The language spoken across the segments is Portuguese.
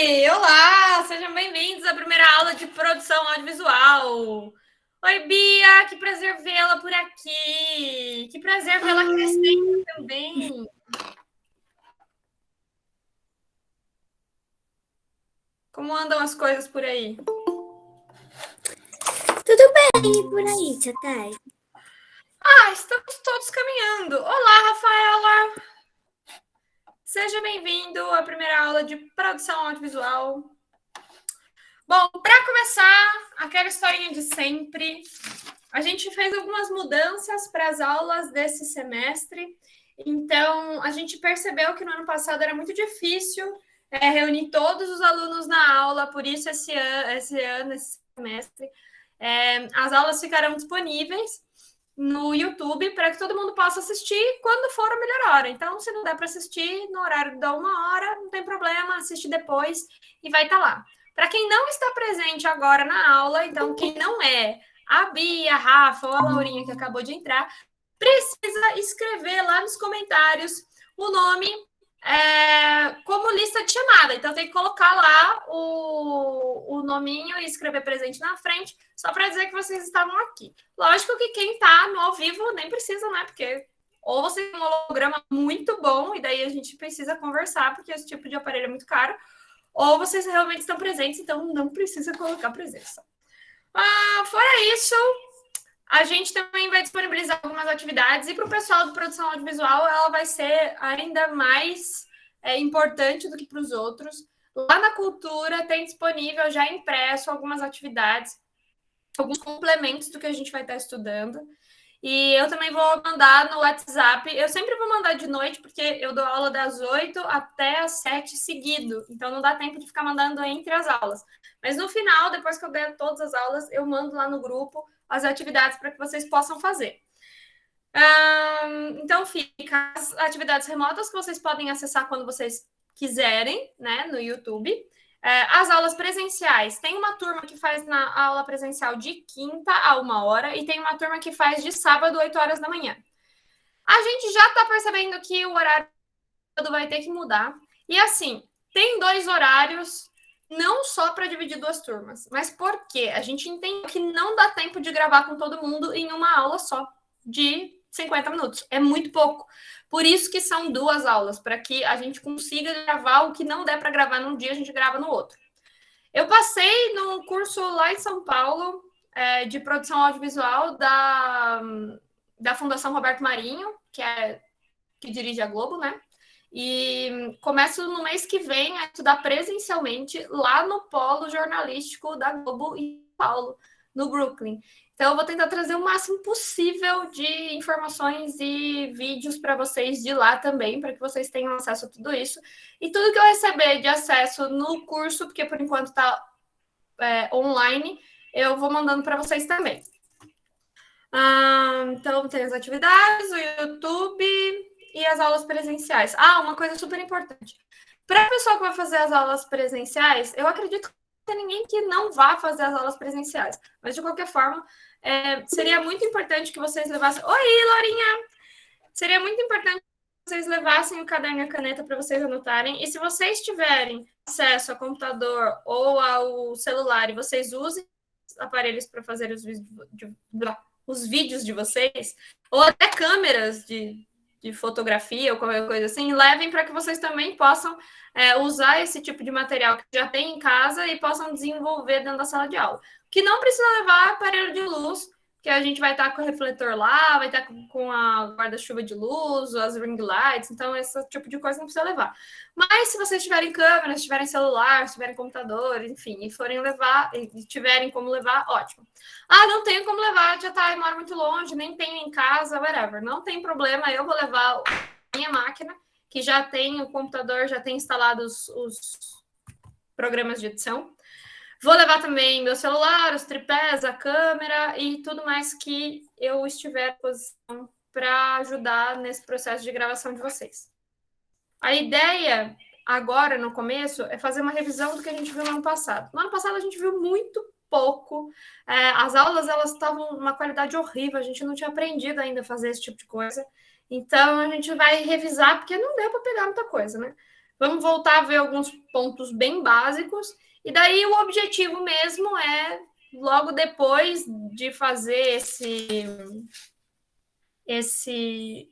Olá, sejam bem-vindos à primeira aula de produção audiovisual. Oi, Bia, que prazer vê-la por aqui. Que prazer vê-la crescendo também. Como andam as coisas por aí? Tudo bem por aí, Tia Thay? Estamos todos caminhando. Olá, Rafaela. Seja bem-vindo à primeira aula de produção audiovisual. Bom, para começar, aquela historinha de sempre. A gente fez algumas mudanças para as aulas desse semestre. Então, a gente percebeu que no ano passado era muito difícil reunir todos os alunos na aula, por isso esse semestre, as aulas ficarão disponíveis no YouTube para que todo mundo possa assistir quando for a melhor hora. Então, se não der para assistir no horário da 1 hora, não tem problema, assiste depois e vai estar lá. Para quem não está presente agora na aula, então quem não é a Bia, a Rafa ou a Laurinha que acabou de entrar, precisa escrever lá nos comentários o nome como lista de chamada. Então tem que colocar lá o nominho e escrever presente na frente, só para dizer que vocês estavam aqui. Lógico que quem está no ao vivo nem precisa, né? Porque ou você tem um holograma muito bom, e daí a gente precisa conversar, porque esse tipo de aparelho é muito caro, ou vocês realmente estão presentes, então não precisa colocar presença. Fora isso, a gente também vai disponibilizar algumas atividades, e para o pessoal de produção audiovisual ela vai ser ainda mais importante do que para os outros. Lá na Cultura tem disponível já impresso algumas atividades, alguns complementos do que a gente vai estar estudando. E eu também vou mandar no WhatsApp. Eu sempre vou mandar de noite, porque eu dou aula das 8 até as 7 seguido. Então não dá tempo de ficar mandando entre as aulas. Mas no final, depois que eu der todas as aulas, eu mando lá no grupo as atividades para que vocês possam fazer. Então fica as atividades remotas que vocês podem acessar quando vocês quiserem, né, no YouTube. As aulas presenciais, tem uma turma que faz na aula presencial de quinta a 1 hora e tem uma turma que faz de sábado, 8 horas da manhã. A gente já está percebendo que o horário vai ter que mudar. E assim, tem 2 horários, não só para dividir 2 turmas, mas porque a gente entende que não dá tempo de gravar com todo mundo em uma aula só, de 50 minutos. É muito pouco. Por isso que são 2 aulas, para que a gente consiga gravar o que não der para gravar num dia, a gente grava no outro. Eu passei num curso lá em São Paulo, de produção audiovisual da Fundação Roberto Marinho, que dirige a Globo, né? E começo no mês que vem a estudar presencialmente lá no polo jornalístico da Globo em São Paulo, no Brooklyn. Então, eu vou tentar trazer o máximo possível de informações e vídeos para vocês de lá também, para que vocês tenham acesso a tudo isso. E tudo que eu receber de acesso no curso, porque por enquanto está online, eu vou mandando para vocês também. Então, tem as atividades, o YouTube e as aulas presenciais. Uma coisa super importante. Para a pessoa que vai fazer as aulas presenciais, eu acredito que não tem ninguém que não vá fazer as aulas presenciais. Mas, de qualquer forma, seria muito importante que vocês levassem... Oi, Laurinha! Seria muito importante que vocês levassem o caderno e a caneta para vocês anotarem. E se vocês tiverem acesso ao computador ou ao celular e vocês usem os aparelhos para fazer os vídeos de vocês, ou até câmeras de fotografia ou qualquer coisa assim, levem para que vocês também possam usar esse tipo de material que já tem em casa e possam desenvolver dentro da sala de aula. Que não precisa levar aparelho de luz, que a gente vai estar com o refletor lá, vai estar com a guarda-chuva de luz, as ring lights, então esse tipo de coisa não precisa levar. Mas se vocês tiverem câmera, se tiverem celular, se tiverem computador, enfim, e forem levar, e tiverem como levar, ótimo. Não tenho como levar, já tá, eu moro muito longe, nem tenho em casa, whatever. Não tem problema, eu vou levar a minha máquina, que já tem o computador, já tem instalados os programas de edição. Vou levar também meu celular, os tripés, a câmera e tudo mais que eu estiver à disposição para ajudar nesse processo de gravação de vocês. A ideia, agora, no começo, é fazer uma revisão do que a gente viu no ano passado. No ano passado, a gente viu muito pouco. As aulas, elas estavam uma qualidade horrível, a gente não tinha aprendido ainda a fazer esse tipo de coisa. Então, a gente vai revisar, porque não deu para pegar muita coisa, né? Vamos voltar a ver alguns pontos bem básicos. E daí o objetivo mesmo é, logo depois de fazer esse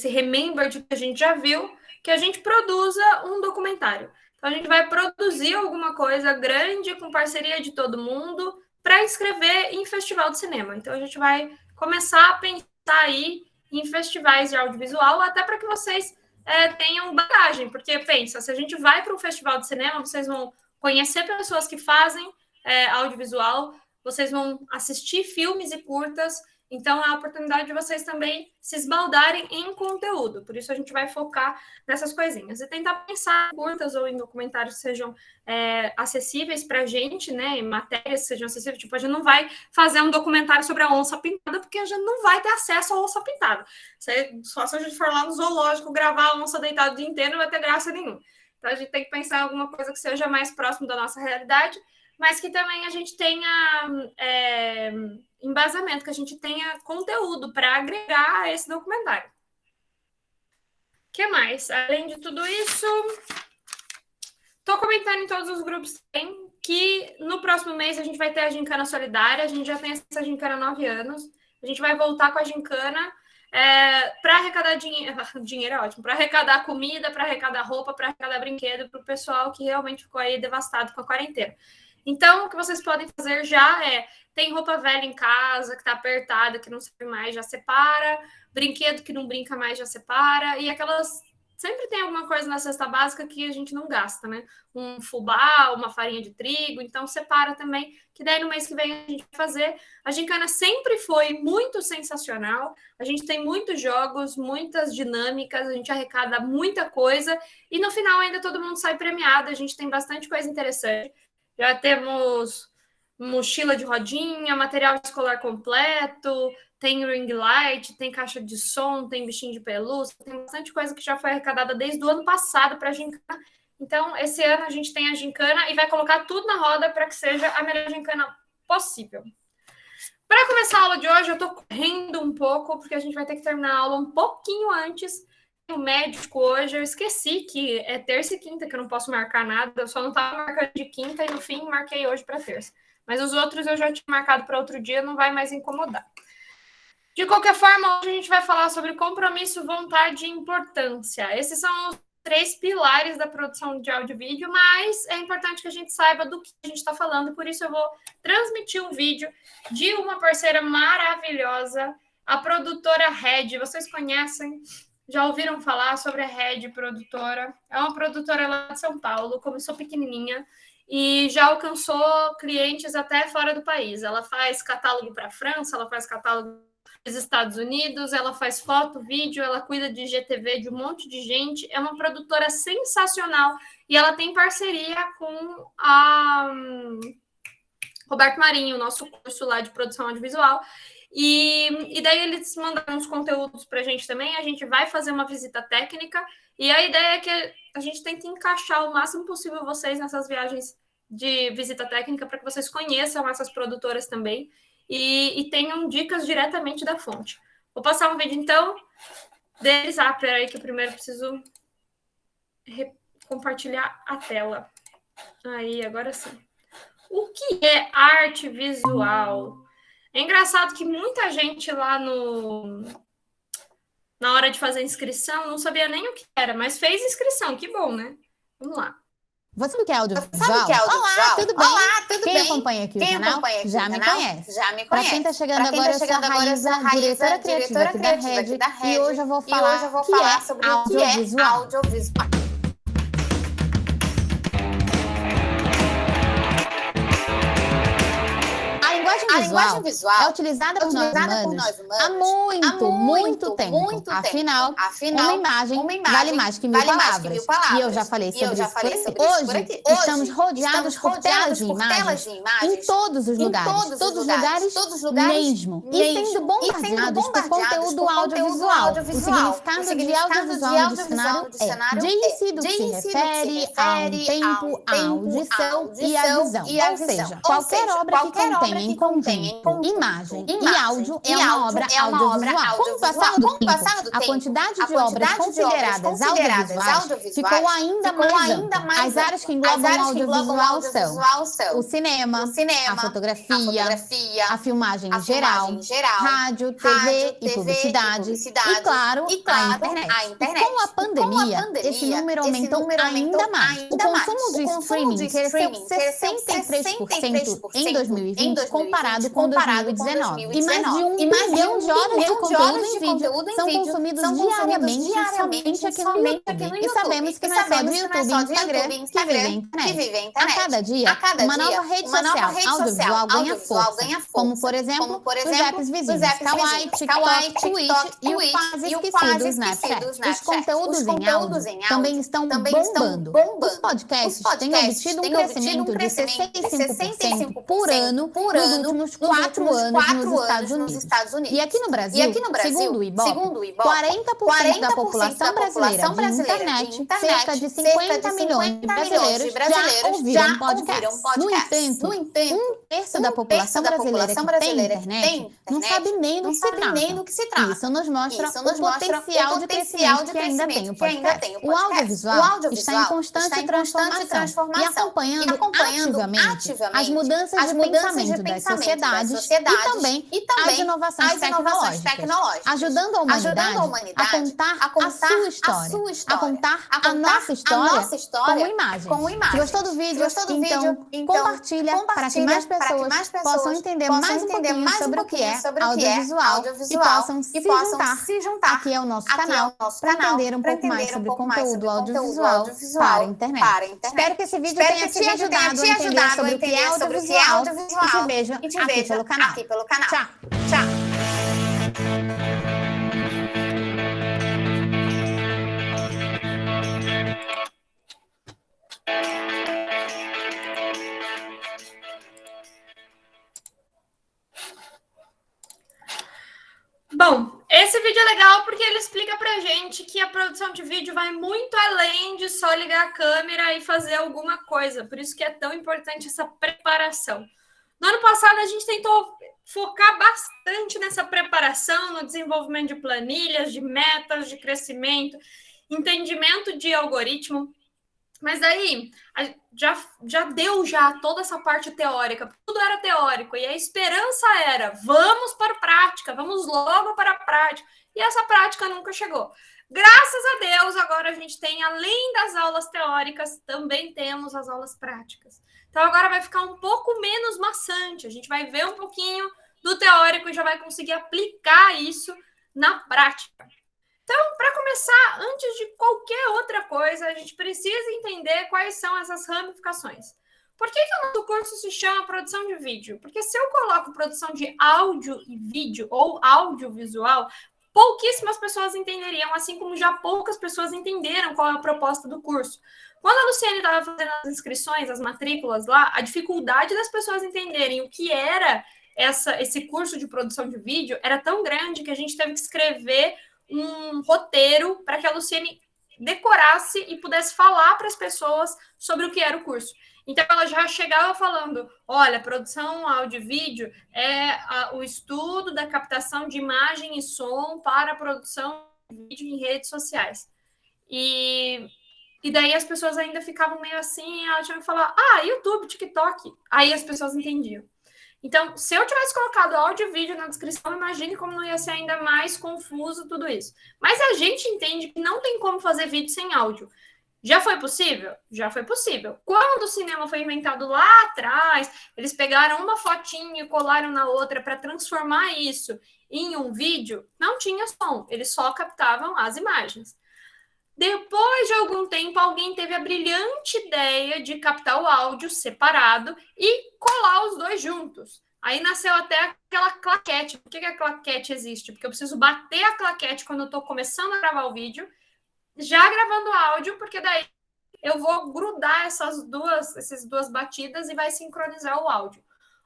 remember de que a gente já viu, que a gente produza um documentário. Então, a gente vai produzir alguma coisa grande, com parceria de todo mundo, para inscrever em festival de cinema. Então, a gente vai começar a pensar aí em festivais de audiovisual, até para que vocês tenham bagagem. Porque, pensa, se a gente vai para um festival de cinema, vocês vão conhecer pessoas que fazem audiovisual, vocês vão assistir filmes e curtas. Então, é a oportunidade de vocês também se esbaldarem em conteúdo. Por isso, a gente vai focar nessas coisinhas. E tentar pensar em curtas ou em documentários que sejam acessíveis para a gente, né? Em matérias que sejam acessíveis. Tipo, a gente não vai fazer um documentário sobre a onça pintada, porque a gente não vai ter acesso à onça pintada. Só se a gente for lá no zoológico gravar a onça deitada o dia inteiro, não vai ter graça nenhuma. Então, a gente tem que pensar em alguma coisa que seja mais próximo da nossa realidade, mas que também a gente tenha embasamento, que a gente tenha conteúdo para agregar a esse documentário. O que mais? Além de tudo isso, estou comentando em todos os grupos também que no próximo mês a gente vai ter a Gincana Solidária. A gente já tem essa Gincana há 9 anos. A gente vai voltar com a Gincana para arrecadar dinheiro. Dinheiro é ótimo. Para arrecadar comida, para arrecadar roupa, para arrecadar brinquedo para o pessoal que realmente ficou aí devastado com a quarentena. Então, o que vocês podem fazer já tem roupa velha em casa, que está apertada, que não serve mais, já separa. Brinquedo que não brinca mais, já separa. E aquelas... Sempre tem alguma coisa na cesta básica que a gente não gasta, né? Um fubá, uma farinha de trigo. Então, separa também, que daí no mês que vem a gente vai fazer. A Gincana sempre foi muito sensacional. A gente tem muitos jogos, muitas dinâmicas, a gente arrecada muita coisa. E no final ainda todo mundo sai premiado. A gente tem bastante coisa interessante. Já temos mochila de rodinha, material escolar completo, tem ring light, tem caixa de som, tem bichinho de pelúcia, tem bastante coisa que já foi arrecadada desde o ano passado para a Gincana. Então, esse ano a gente tem a Gincana e vai colocar tudo na roda para que seja a melhor Gincana possível. Para começar a aula de hoje, eu estou correndo um pouco, porque a gente vai ter que terminar a aula um pouquinho antes. O médico hoje, eu esqueci que é terça e quinta, que eu não posso marcar nada, eu só não estava marcando de quinta e no fim marquei hoje para terça. Mas os outros eu já tinha marcado para outro dia, não vai mais incomodar. De qualquer forma, hoje a gente vai falar sobre compromisso, vontade e importância. Esses são os 3 pilares da produção de áudio e vídeo, mas é importante que a gente saiba do que a gente está falando, por isso eu vou transmitir um vídeo de uma parceira maravilhosa, a produtora Red. Vocês conhecem? Já ouviram falar sobre a Red Produtora? É uma produtora lá de São Paulo, começou pequenininha e já alcançou clientes até fora do país. Ela faz catálogo para a França, ela faz catálogo para os Estados Unidos, ela faz foto, vídeo, ela cuida de GTV de um monte de gente. É uma produtora sensacional e ela tem parceria com a Roberto Marinho, nosso curso lá de produção audiovisual. E daí eles mandaram uns conteúdos para a gente também, a gente vai fazer uma visita técnica, e a ideia é que a gente tente encaixar o máximo possível vocês nessas viagens de visita técnica, para que vocês conheçam essas produtoras também, e tenham dicas diretamente da fonte. Vou passar um vídeo, então, deles. Peraí, que eu primeiro preciso compartilhar a tela. Aí, agora sim. O que é arte visual? É engraçado que muita gente lá na hora de fazer inscrição não sabia nem o que era, mas fez inscrição, que bom, né? Vamos lá. Você sabe o que é audiovisual? Olá, tudo bem? Quem acompanha aqui o canal já me conhece. Para quem está chegando agora, eu sou a Raíza, diretora criativa aqui da Red, e hoje eu vou falar sobre o que é audiovisual. A linguagem visual é utilizada por nós humanos há muito tempo. Afinal, uma imagem vale mais que 1000 palavras. E eu já falei sobre isso por aqui. Hoje, estamos rodeados por telas de imagens em todos os lugares mesmo. E sendo bombardeados por conteúdo audiovisual. O significado de audiovisual do cenário é de que se refere a um tempo, a audição e a visão. Ou seja, qualquer obra que contenha em conjunto conjunto. Imagem e áudio é uma obra audiovisual. Com o passar do tempo, a quantidade de obras consideradas audiovisuais ficou ainda mais ampla. As áreas que englobam o audiovisual são o cinema, a fotografia, a filmagem geral, rádio, TV e publicidade, e claro, a internet. E com a pandemia, esse número aumentou ainda mais. O consumo de streaming cresceu 63% em 2020 comparado com 2019. E mais de 1 bilhão de horas de conteúdo em vídeo são consumidos diariamente somente aqui no YouTube. E sabemos que não é só do YouTube e Instagram que vivem a internet. A cada dia, uma nova rede social audiovisual ganha força, como por exemplo, os apps vizinhos Kawaii, TikTok, Twitch e o quase esquecido Snapchat. Os conteúdos em áudio também estão bombando. Os podcasts têm obtido um crescimento de 65% por ano nos últimos 4 anos nos Estados Unidos. E aqui no Brasil, segundo o Ibope, 40% da população brasileira de internet, cerca de 50 milhões de brasileiros já ouviram podcast. No entanto, 1/3 da população brasileira que tem internet não sabe nem do que se trata. Isso nos mostra o potencial de crescimento que ainda tem o podcast. O audiovisual está em constante transformação e acompanhando ativamente as mudanças de pensamento das sociedades e também as inovações tecnológicas, ajudando a humanidade a contar a sua história, a contar a nossa história com imagem. Se gostou do vídeo, então compartilha para que mais pessoas possam entender mais um pouquinho sobre o que é audiovisual e possam se juntar aqui ao nosso canal para entender um pouco mais sobre o conteúdo audiovisual para a internet. Espero que esse vídeo tenha te ajudado a entender sobre o que é audiovisual e te vejo aqui pelo canal. Tchau! Bom, esse vídeo é legal porque ele explica pra gente que a produção de vídeo vai muito além de só ligar a câmera e fazer alguma coisa. Por isso que é tão importante essa preparação. No ano passado, a gente tentou focar bastante nessa preparação, no desenvolvimento de planilhas, de metas, de crescimento, entendimento de algoritmo. Mas aí já deu toda essa parte teórica, tudo era teórico, e a esperança era, vamos para a prática, vamos logo para a prática, e essa prática nunca chegou. Graças a Deus, agora a gente tem, além das aulas teóricas, também temos as aulas práticas. Então agora vai ficar um pouco menos maçante, a gente vai ver um pouquinho do teórico e já vai conseguir aplicar isso na prática. Então, para começar, antes de qualquer outra coisa, a gente precisa entender quais são essas ramificações. Por que o nosso curso se chama produção de vídeo? Porque se eu coloco produção de áudio e vídeo ou audiovisual, pouquíssimas pessoas entenderiam, assim como já poucas pessoas entenderam qual é a proposta do curso. Quando a Luciane estava fazendo as inscrições, as matrículas lá, a dificuldade das pessoas entenderem o que era esse curso de produção de vídeo era tão grande que a gente teve que escrever um roteiro para que a Luciane decorasse e pudesse falar para as pessoas sobre o que era o curso. Então, ela já chegava falando, olha, produção áudio e vídeo é o estudo da captação de imagem e som para a produção de vídeo em redes sociais. E daí as pessoas ainda ficavam meio assim, ela tinha que falar, YouTube, TikTok. Aí as pessoas entendiam. Então, se eu tivesse colocado áudio e vídeo na descrição, imagine como não ia ser ainda mais confuso tudo isso. Mas a gente entende que não tem como fazer vídeo sem áudio. Já foi possível? Já foi possível. Quando o cinema foi inventado lá atrás, eles pegaram uma fotinha e colaram na outra para transformar isso em um vídeo, não tinha som, eles só captavam as imagens. Depois de algum tempo, alguém teve a brilhante ideia de captar o áudio separado e colar os dois juntos. Aí nasceu até aquela claquete. Por que a claquete existe? Porque eu preciso bater a claquete quando eu estou começando a gravar o vídeo, já gravando o áudio, porque daí eu vou grudar essas duas batidas e vai sincronizar o áudio.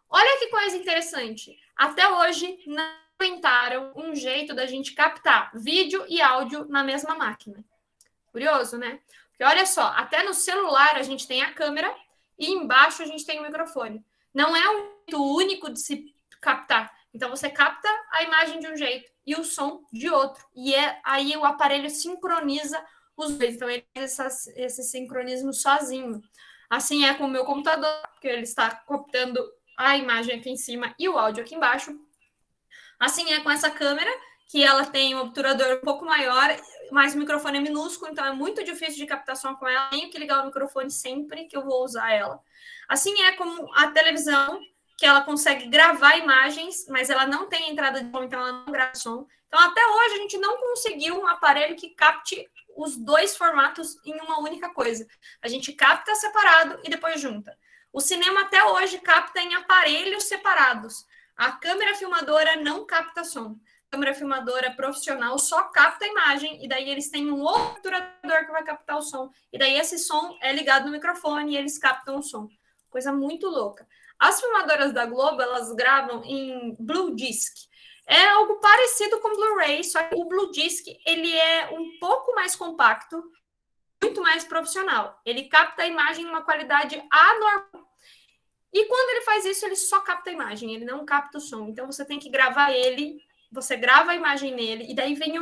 Olha que coisa interessante. Até hoje, não inventaram um jeito da gente captar vídeo e áudio na mesma máquina. Curioso, né? Porque olha só, até no celular a gente tem a câmera e embaixo a gente tem o microfone. Não é um jeito único de se captar. Então, você capta a imagem de um jeito e o som de outro. E aí o aparelho sincroniza os dois. Então, ele faz esse sincronismo sozinho. Assim é com o meu computador, porque ele está captando a imagem aqui em cima e o áudio aqui embaixo. Assim é com essa câmera, que ela tem um obturador um pouco maior, mas o microfone é minúsculo, então é muito difícil de captação com ela. Tenho que ligar o microfone sempre que eu vou usar ela. Assim é com a televisão, que ela consegue gravar imagens, mas ela não tem entrada de som, então ela não grava som. Então, até hoje, a gente não conseguiu um aparelho que capte os dois formatos em uma única coisa. A gente capta separado e depois junta. O cinema, até hoje, capta em aparelhos separados. A câmera filmadora não capta som. A câmera filmadora profissional só capta a imagem, e daí eles têm um outro obturador que vai captar o som. E daí esse som é ligado no microfone e eles captam o som. Coisa muito louca. As filmadoras da Globo, elas gravam em Blue Disc. É algo parecido com Blu-ray, só que o Blue Disc, ele é um pouco mais compacto, muito mais profissional. Ele capta a imagem em uma qualidade anormal. E quando ele faz isso, ele só capta a imagem, ele não capta o som. Então, você tem que gravar ele, você grava a imagem nele, e daí vem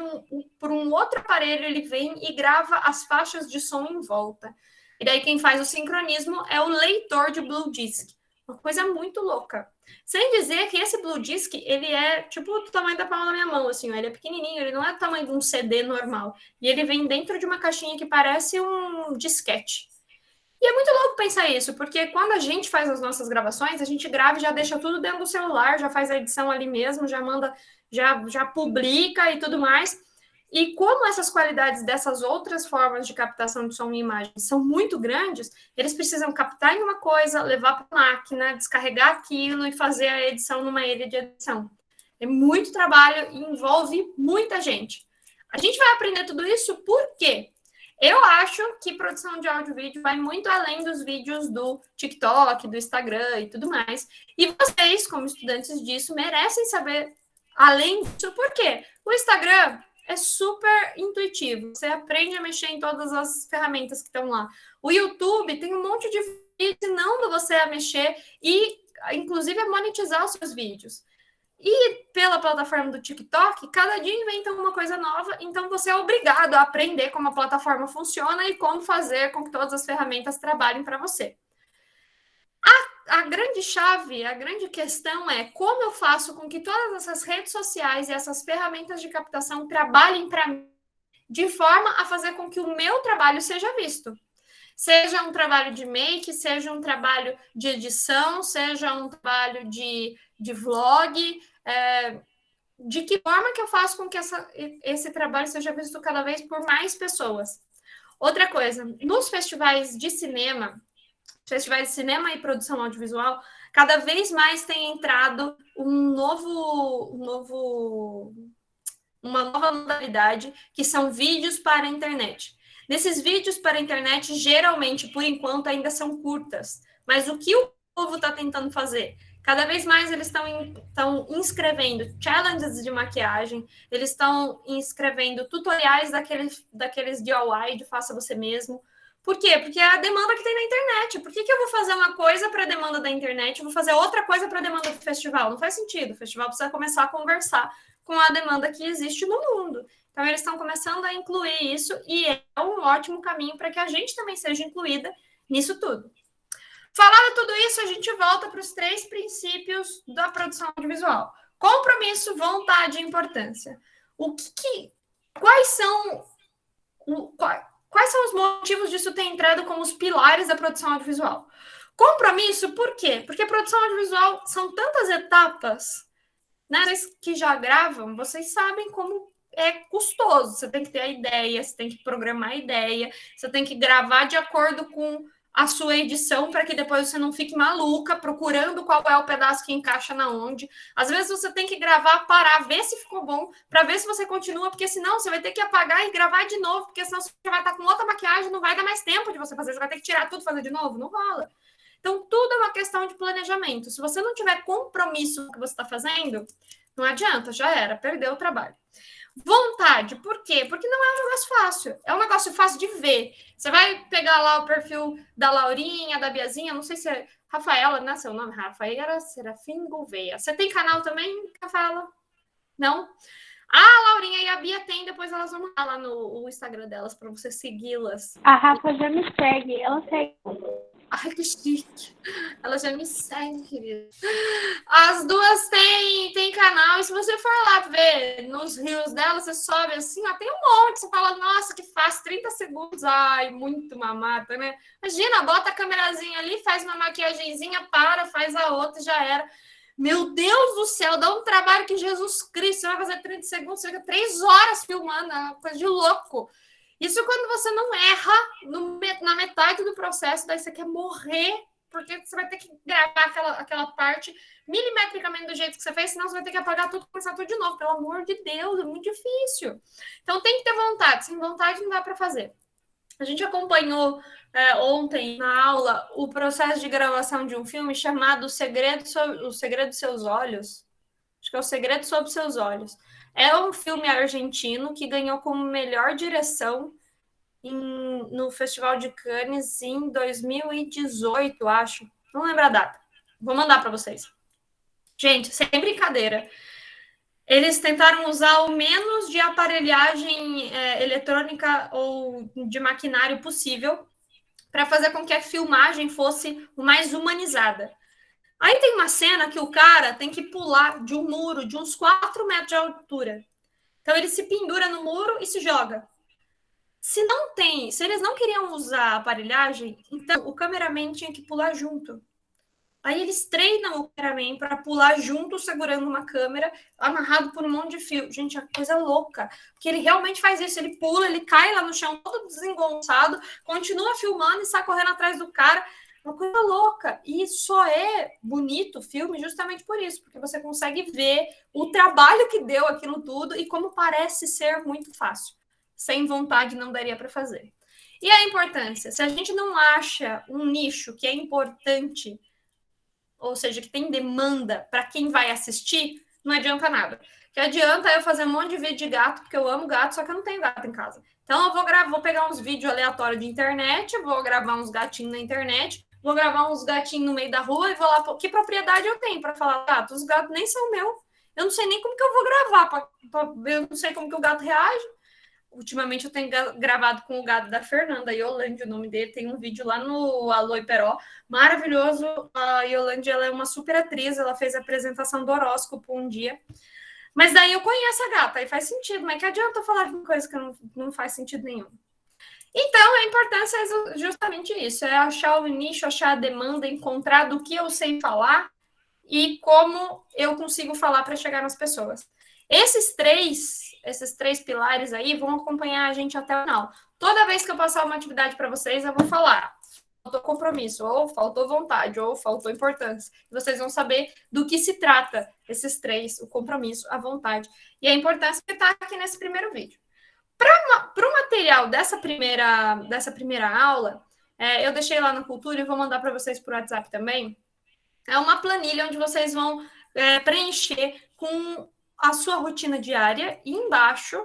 por um outro aparelho, ele vem e grava as faixas de som em volta. E daí quem faz o sincronismo é o leitor de Blue Disc. Uma coisa muito louca. Sem dizer que esse Blue Disc, ele é tipo do tamanho da palma da minha mão, assim, ó. Ele é pequenininho, ele não é do tamanho de um CD normal. E ele vem dentro de uma caixinha que parece um disquete. E é muito louco pensar isso, porque quando a gente faz as nossas gravações, a gente grava e já deixa tudo dentro do celular, já faz a edição ali mesmo, já manda, já publica e tudo mais. E como essas qualidades dessas outras formas de captação de som e imagem são muito grandes, eles precisam captar em uma coisa, levar para a máquina, descarregar aquilo e fazer a edição numa ilha de edição. É muito trabalho e envolve muita gente. A gente vai aprender tudo isso por quê? Eu acho que produção de áudio e vídeo vai muito além dos vídeos do TikTok, do Instagram e tudo mais. E vocês, como estudantes disso, merecem saber além disso. Por quê? O Instagram é super intuitivo. Você aprende a mexer em todas as ferramentas que estão lá. O YouTube tem um monte de vídeos ensinando você a mexer e, inclusive, a monetizar os seus vídeos. E pela plataforma do TikTok, cada dia inventa uma coisa nova, então você é obrigado a aprender como a plataforma funciona e como fazer com que todas as ferramentas trabalhem para você. A grande chave, a grande questão é como eu faço com que todas essas redes sociais e essas ferramentas de captação trabalhem para mim, de forma a fazer com que o meu trabalho seja visto. Seja um trabalho de make, seja um trabalho de edição, seja um trabalho de vlog, de que forma que eu faço com que esse trabalho seja visto cada vez por mais pessoas. Outra coisa, nos festivais de cinema e produção audiovisual, cada vez mais tem entrado uma nova modalidade, que são vídeos para a internet. Nesses vídeos para a internet, geralmente, por enquanto, ainda são curtas. Mas o que o povo está tentando fazer? Cada vez mais eles estão inscrevendo challenges de maquiagem, eles estão inscrevendo tutoriais daqueles DIY, de faça você mesmo. Por quê? Porque é a demanda que tem na internet. Por que eu vou fazer uma coisa para a demanda da internet e vou fazer outra coisa para a demanda do festival? Não faz sentido. O festival precisa começar a conversar com a demanda que existe no mundo. Então, eles estão começando a incluir isso e é um ótimo caminho para que a gente também seja incluída nisso tudo. Falado tudo isso, a gente volta para os 3 princípios da produção audiovisual. Compromisso, vontade e importância. Quais são os motivos disso ter entrado como os pilares da produção audiovisual? Compromisso, por quê? Porque a produção audiovisual são tantas etapas, né? Vocês que já gravam, vocês sabem como é custoso. Você tem que ter a ideia, você tem que programar a ideia, você tem que gravar de acordo com a sua edição para que depois você não fique maluca procurando qual é o pedaço que encaixa na onde. Às vezes você tem que gravar, parar, ver se ficou bom, para ver se você continua, porque senão você vai ter que apagar e gravar de novo, porque senão você vai estar com outra maquiagem, não vai dar mais tempo de você fazer, você vai ter que tirar tudo e fazer de novo, não rola. Então, tudo é uma questão de planejamento. Se você não tiver compromisso com o que você está fazendo, não adianta, já era, perdeu o trabalho. Vontade, por quê? Porque não é um negócio fácil, é um negócio fácil de ver. Você vai pegar lá o perfil da Laurinha, da Biazinha, não sei se Rafaela, não é seu nome? Rafaela Serafim Gouveia. Você tem canal também, Rafaela? Não? A Laurinha e a Bia tem, depois elas vão mandar lá no Instagram delas para você segui-las. A Rafa já me segue, ela segue. Ai, que chique. Ela já me segue, querida. As duas têm canal, e se você for lá ver nos reels dela, você sobe assim, ó, tem um monte. Você fala, nossa, que fácil, 30 segundos. Ai, muito mamata, né? Imagina, bota a câmerazinha ali, faz uma maquiagenzinha, faz a outra e já era. Meu Deus do céu, dá um trabalho que Jesus Cristo. Você vai fazer 30 segundos, você fica 3 horas filmando, é uma coisa de louco. Isso quando você não erra na metade do processo, daí você quer morrer, porque você vai ter que gravar aquela parte milimetricamente do jeito que você fez, senão você vai ter que apagar tudo e começar tudo de novo. Pelo amor de Deus, é muito difícil. Então tem que ter vontade, sem vontade não dá para fazer. A gente acompanhou ontem na aula o processo de gravação de um filme chamado O Segredo dos Seus Olhos. Acho que é O Segredo Sob Seus Olhos. É um filme argentino que ganhou como melhor direção no Festival de Cannes em 2018, acho. Não lembro a data. Vou mandar para vocês. Gente, sem brincadeira. Eles tentaram usar o menos de aparelhagem eletrônica ou de maquinário possível para fazer com que a filmagem fosse o mais humanizada. Aí tem uma cena que o cara tem que pular de um muro de uns 4 metros de altura. Então ele se pendura no muro e se joga. Se eles não queriam usar a aparelhagem, então o cameraman tinha que pular junto. Aí eles treinam o cameraman para pular junto, segurando uma câmera, amarrado por um monte de fio. Gente, é coisa louca. Porque ele realmente faz isso. Ele pula, ele cai lá no chão todo desengonçado, continua filmando e sai correndo atrás do cara. Uma coisa louca. E só é bonito o filme justamente por isso, porque você consegue ver o trabalho que deu aquilo tudo e como parece ser muito fácil. Sem vontade não daria para fazer. E a importância? Se a gente não acha um nicho que é importante, ou seja, que tem demanda para quem vai assistir, não adianta nada. Que adianta eu fazer um monte de vídeo de gato, porque eu amo gato, só que eu não tenho gato em casa. Então eu vou pegar uns vídeos aleatórios de internet, vou gravar uns gatinhos na internet, vou gravar uns gatinhos no meio da rua e vou lá... Que propriedade eu tenho para falar gato? Os gatos nem são meus. Eu não sei nem como que eu vou gravar. Eu não sei como que o gato reage. Ultimamente eu tenho gravado com o gato da Fernanda Yolande, o nome dele. Tem um vídeo lá no Alô Iperó. Maravilhoso. A Yolande, ela é uma super atriz. Ela fez a apresentação do horóscopo um dia. Mas daí eu conheço a gata. Aí faz sentido. Mas que adianta eu falar de uma coisa que não faz sentido nenhum. Então, a importância é justamente isso, é achar o nicho, achar a demanda, encontrar do que eu sei falar e como eu consigo falar para chegar nas pessoas. Esses três pilares aí vão acompanhar a gente até o final. Toda vez que eu passar uma atividade para vocês, eu vou falar, faltou compromisso, ou faltou vontade, ou faltou importância. Vocês vão saber do que se trata esses três, o compromisso, a vontade e a importância que está aqui nesse primeiro vídeo. Para o material dessa primeira aula, eu deixei lá no Cultura e vou mandar para vocês por WhatsApp também. É uma planilha onde vocês vão preencher com a sua rotina diária e embaixo,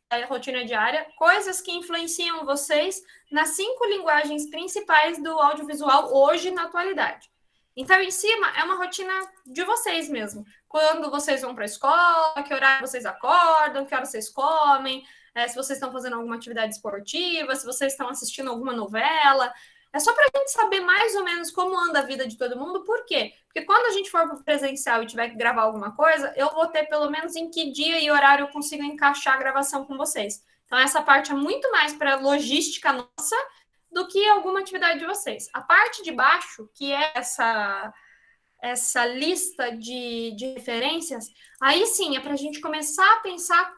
a rotina diária, coisas que influenciam vocês nas 5 linguagens principais do audiovisual hoje na atualidade. Então, em cima, é uma rotina de vocês mesmo. Quando vocês vão para a escola, que horário vocês acordam, que horas vocês comem, se vocês estão fazendo alguma atividade esportiva, se vocês estão assistindo alguma novela. É só para a gente saber mais ou menos como anda a vida de todo mundo. Por quê? Porque quando a gente for para o presencial e tiver que gravar alguma coisa, eu vou ter pelo menos em que dia e horário eu consigo encaixar a gravação com vocês. Então, essa parte é muito mais para logística nossa do que alguma atividade de vocês. A parte de baixo, que é essa lista de referências, aí sim é para a gente começar a pensar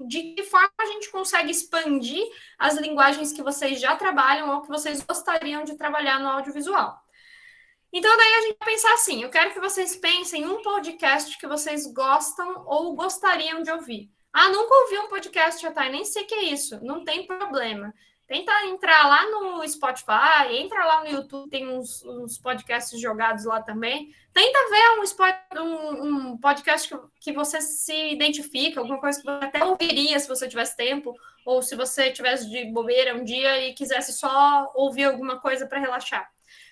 de que forma a gente consegue expandir as linguagens que vocês já trabalham ou que vocês gostariam de trabalhar no audiovisual. Então, daí a gente vai pensar assim, eu quero que vocês pensem em um podcast que vocês gostam ou gostariam de ouvir. Ah, nunca ouvi um podcast, Thay, nem sei o que é isso. Não tem problema. Tenta entrar lá no Spotify, entra lá no YouTube, tem uns podcasts jogados lá também. Tenta ver um podcast que você se identifica, alguma coisa que você até ouviria se você tivesse tempo, ou se você tivesse de bobeira um dia e quisesse só ouvir alguma coisa para relaxar.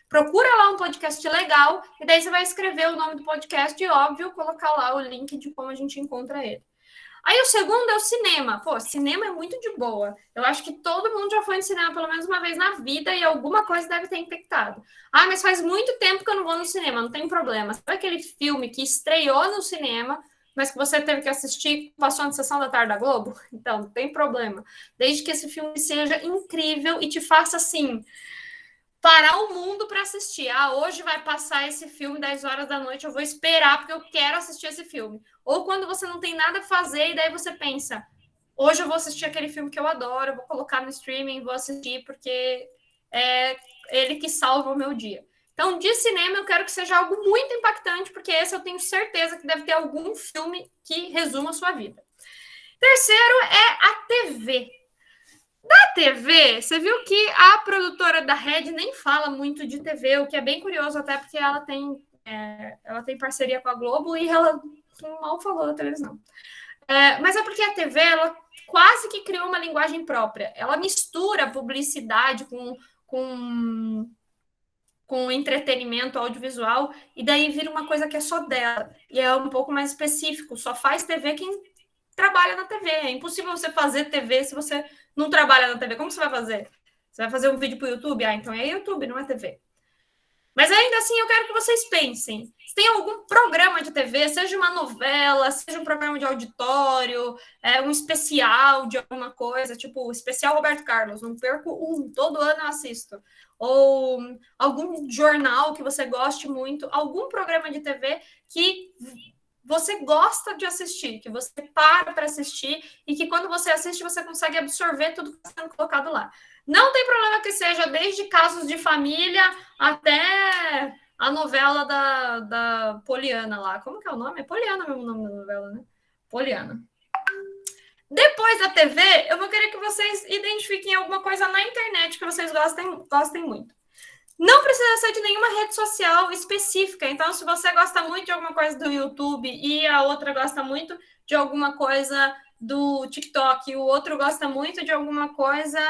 Procura lá um podcast legal, e daí você vai escrever o nome do podcast e, óbvio, colocar lá o link de como a gente encontra ele. Aí o segundo é o cinema. Pô, cinema é muito de boa. Eu acho que todo mundo já foi no cinema pelo menos uma vez na vida e alguma coisa deve ter infectado. Ah, mas faz muito tempo que eu não vou no cinema, não tem problema. Sabe aquele filme que estreou no cinema, mas que você teve que assistir, passou na sessão da tarde da Globo? Então, não tem problema. Desde que esse filme seja incrível e te faça, assim, parar o mundo para assistir. Ah, hoje vai passar esse filme 10 horas da noite, eu vou esperar porque eu quero assistir esse filme. Ou quando você não tem nada a fazer e daí você pensa, hoje eu vou assistir aquele filme que eu adoro, eu vou colocar no streaming, vou assistir porque é ele que salva o meu dia. Então, de cinema, eu quero que seja algo muito impactante, porque esse eu tenho certeza que deve ter algum filme que resuma a sua vida. Terceiro é a TV. Da TV, você viu que a produtora da Red nem fala muito de TV, o que é bem curioso, até porque ela tem parceria com a Globo e ela mal falou da televisão. Mas é porque a TV, ela quase que criou uma linguagem própria. Ela mistura publicidade com entretenimento audiovisual, e daí vira uma coisa que é só dela. E é um pouco mais específico, só faz TV quem trabalha na TV. É impossível você fazer TV se você não trabalha na TV. Como você vai fazer? Você vai fazer um vídeo para o YouTube? Ah, então é YouTube, não é TV. Mas ainda assim, eu quero que vocês pensem. Se tem algum programa de TV, seja uma novela, seja um programa de auditório, um especial de alguma coisa, tipo o especial Roberto Carlos, não perco todo ano eu assisto. Ou algum jornal que você goste muito, algum programa de TV que você gosta de assistir, que você para assistir e que quando você assiste, você consegue absorver tudo que está sendo colocado lá. Não tem problema que seja desde casos de família até a novela da Poliana lá. Como que é o nome? É Poliana mesmo o nome da novela, né? Poliana. Depois da TV, eu vou querer que vocês identifiquem alguma coisa na internet que vocês gostem muito. Não precisa ser de nenhuma rede social específica. Então, se você gosta muito de alguma coisa do YouTube e a outra gosta muito de alguma coisa do TikTok e o outro gosta muito de alguma coisa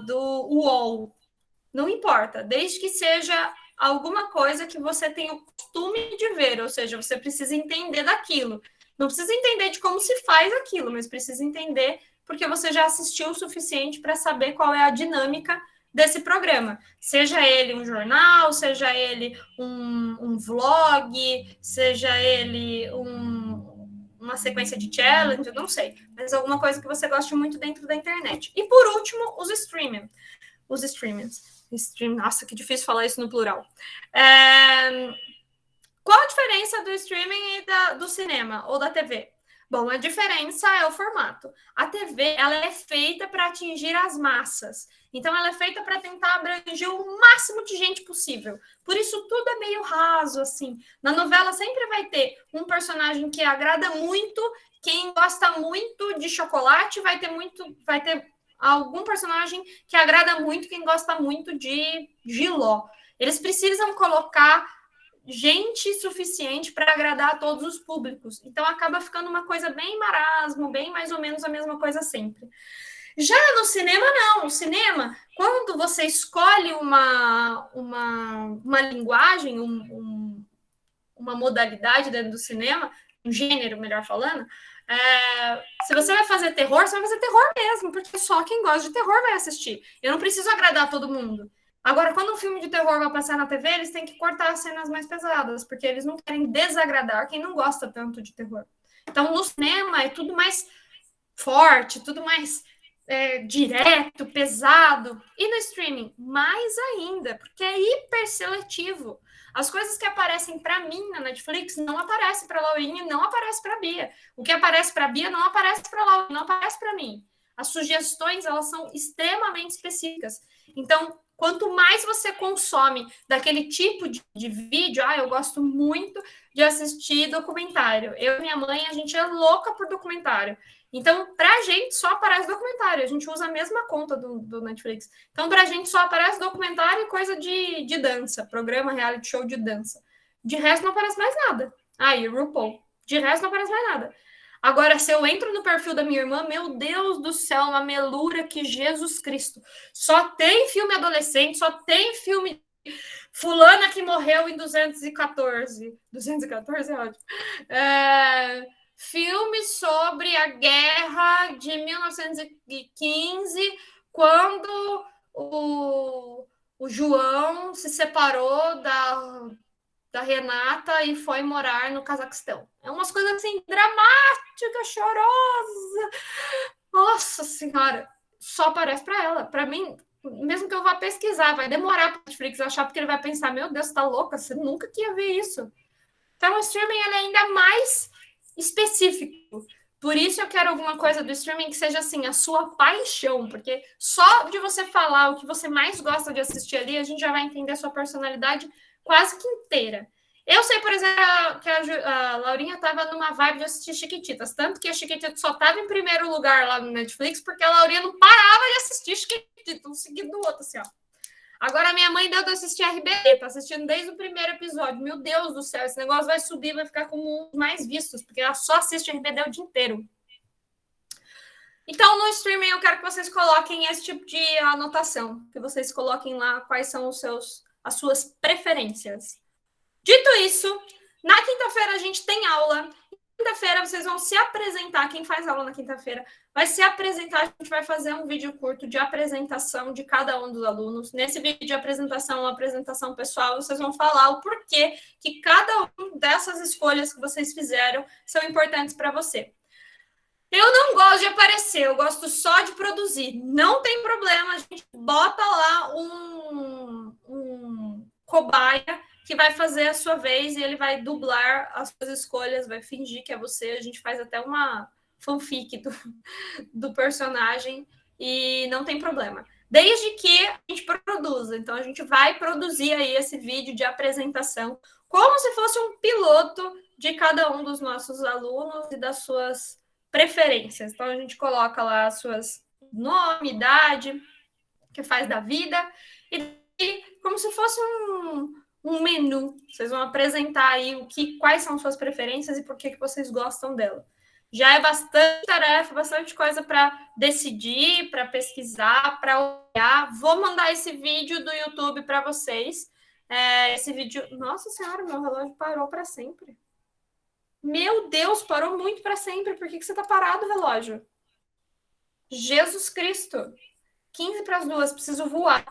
do UOL, não importa. Desde que seja alguma coisa que você tenha o costume de ver, ou seja, você precisa entender daquilo. Não precisa entender de como se faz aquilo, mas precisa entender porque você já assistiu o suficiente para saber qual é a dinâmica desse programa, seja ele um jornal, seja ele um vlog, seja ele uma sequência de challenge, eu não sei, mas alguma coisa que você goste muito dentro da internet. E por último, os streamings. Nossa, que difícil falar isso no plural. Qual a diferença do streaming e do cinema ou da TV? Bom, a diferença é o formato. A TV, ela é feita para atingir as massas. Então, ela é feita para tentar abranger o máximo de gente possível. Por isso, tudo é meio raso, assim. Na novela, sempre vai ter um personagem que agrada muito. Quem gosta muito de chocolate vai ter algum personagem que agrada muito quem gosta muito de jiló. Eles precisam colocar gente suficiente para agradar a todos os públicos. Então, acaba ficando uma coisa bem marasmo, bem mais ou menos a mesma coisa sempre. Já no cinema, não. No cinema, quando você escolhe uma linguagem, uma modalidade dentro do cinema, um gênero, melhor falando, se você vai fazer terror, você vai fazer terror mesmo, porque só quem gosta de terror vai assistir. Eu não preciso agradar todo mundo. Agora, quando um filme de terror vai passar na TV, eles têm que cortar as cenas mais pesadas, porque eles não querem desagradar quem não gosta tanto de terror. Então, no cinema, é tudo mais forte, tudo mais direto, pesado. E no streaming, mais ainda, porque é hiper seletivo. As coisas que aparecem para mim na Netflix não aparecem para a Laurinha e não aparecem para a Bia. O que aparece para a Bia não aparece para a Laurinha, não aparece para mim. As sugestões, elas são extremamente específicas. Então, quanto mais você consome daquele tipo de vídeo, eu gosto muito de assistir documentário. Eu e minha mãe, a gente é louca por documentário. Então, pra gente só aparece documentário. A gente usa a mesma conta do Netflix. Então, pra gente só aparece documentário e coisa de dança. Programa, reality show de dança. De resto, não aparece mais nada. E RuPaul. De resto, não aparece mais nada. Agora, se eu entro no perfil da minha irmã, meu Deus do céu, uma melura que Jesus Cristo. Só tem filme adolescente, só tem filme fulana que morreu em 214. 214 é ótimo. Filme sobre a guerra de 1915, quando o João se separou da Renata e foi morar no Cazaquistão. É umas coisas assim, dramáticas, chorosas. Nossa Senhora, só aparece para ela. Para mim, mesmo que eu vá pesquisar, vai demorar para o Netflix achar, porque ele vai pensar, meu Deus, tá louca? Você nunca ia ver isso. Então, o streaming é ainda mais específico. Por isso eu quero alguma coisa do streaming que seja assim, a sua paixão, porque só de você falar o que você mais gosta de assistir ali, a gente já vai entender a sua personalidade quase que inteira. Eu sei, por exemplo, que a Laurinha estava numa vibe de assistir Chiquititas, tanto que a Chiquititas só estava em primeiro lugar lá no Netflix, porque a Laurinha não parava de assistir Chiquititas, um seguido do outro, assim, ó. Agora, a minha mãe deu de assistir RBD, tá assistindo desde o primeiro episódio. Meu Deus do céu, esse negócio vai subir, vai ficar como um dos mais vistos, porque ela só assiste RBD o dia inteiro. Então, no streaming, eu quero que vocês coloquem esse tipo de anotação, que vocês coloquem lá quais são as suas preferências. Dito isso, na quinta-feira a gente tem aula. Quinta-feira vocês vão se apresentar. Quem faz aula na quinta-feira vai se apresentar. A gente vai fazer um vídeo curto de apresentação de cada um dos alunos. Nesse vídeo de apresentação, uma apresentação pessoal, vocês vão falar o porquê que cada uma dessas escolhas que vocês fizeram são importantes para você. Eu não gosto de aparecer, eu gosto só de produzir. Não tem problema, a gente bota lá um cobaia que vai fazer a sua vez e ele vai dublar as suas escolhas, vai fingir que é você. A gente faz até uma fanfic do personagem e não tem problema. Desde que a gente produza. Então, a gente vai produzir aí esse vídeo de apresentação como se fosse um piloto de cada um dos nossos alunos e das suas preferências. Então, a gente coloca lá as suas nome, idade, que faz da vida e como se fosse um menu. Vocês vão apresentar aí quais são suas preferências e por que vocês gostam dela. Já é bastante tarefa, bastante coisa para decidir, para pesquisar, para olhar. Vou mandar esse vídeo do YouTube para vocês. Esse vídeo... Nossa Senhora, meu relógio parou para sempre. Meu Deus, parou muito para sempre. Por que você está parado, relógio? Jesus Cristo. 1:55, preciso voar.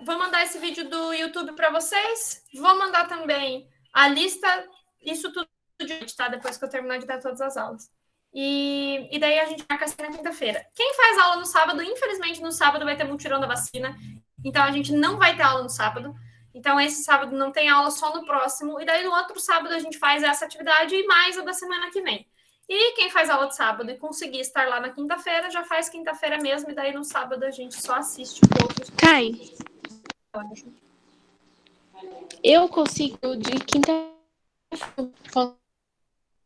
Vou mandar esse vídeo do YouTube para vocês. Vou mandar também a lista, isso tudo de tá? Depois que eu terminar de dar todas as aulas. E daí a gente marca assim na quinta-feira. Quem faz aula no sábado, infelizmente no sábado vai ter mutirão da vacina. Então a gente não vai ter aula no sábado. Então esse sábado não tem aula, só no próximo. E daí no outro sábado a gente faz essa atividade e mais a da semana que vem. E quem faz aula de sábado e conseguir estar lá na quinta-feira, já faz quinta-feira mesmo, e daí no sábado a gente só assiste outros. Thay, eu consigo de quinta-feira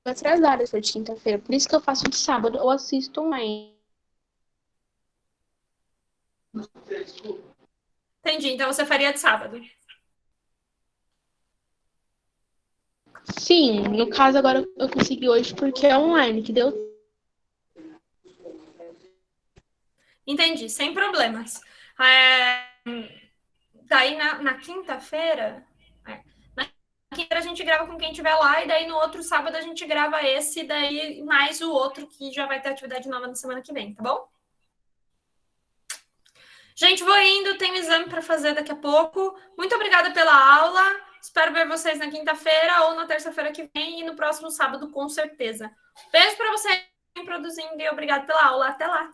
atrasada se for de quinta-feira, por isso que eu faço de sábado, eu assisto online. Entendi, então você faria de sábado. Sim, no caso agora eu consegui hoje porque é online, que deu. Entendi, sem problemas. Daí na quinta-feira, na quinta-feira a gente grava com quem estiver lá, e daí no outro sábado a gente grava esse, daí mais o outro que já vai ter atividade nova na semana que vem, tá bom? Gente, vou indo, tenho exame para fazer daqui a pouco. Muito obrigada pela aula. Espero ver vocês na quinta-feira ou na terça-feira que vem e no próximo sábado, com certeza. Beijo para vocês produzindo e obrigado pela aula. Até lá!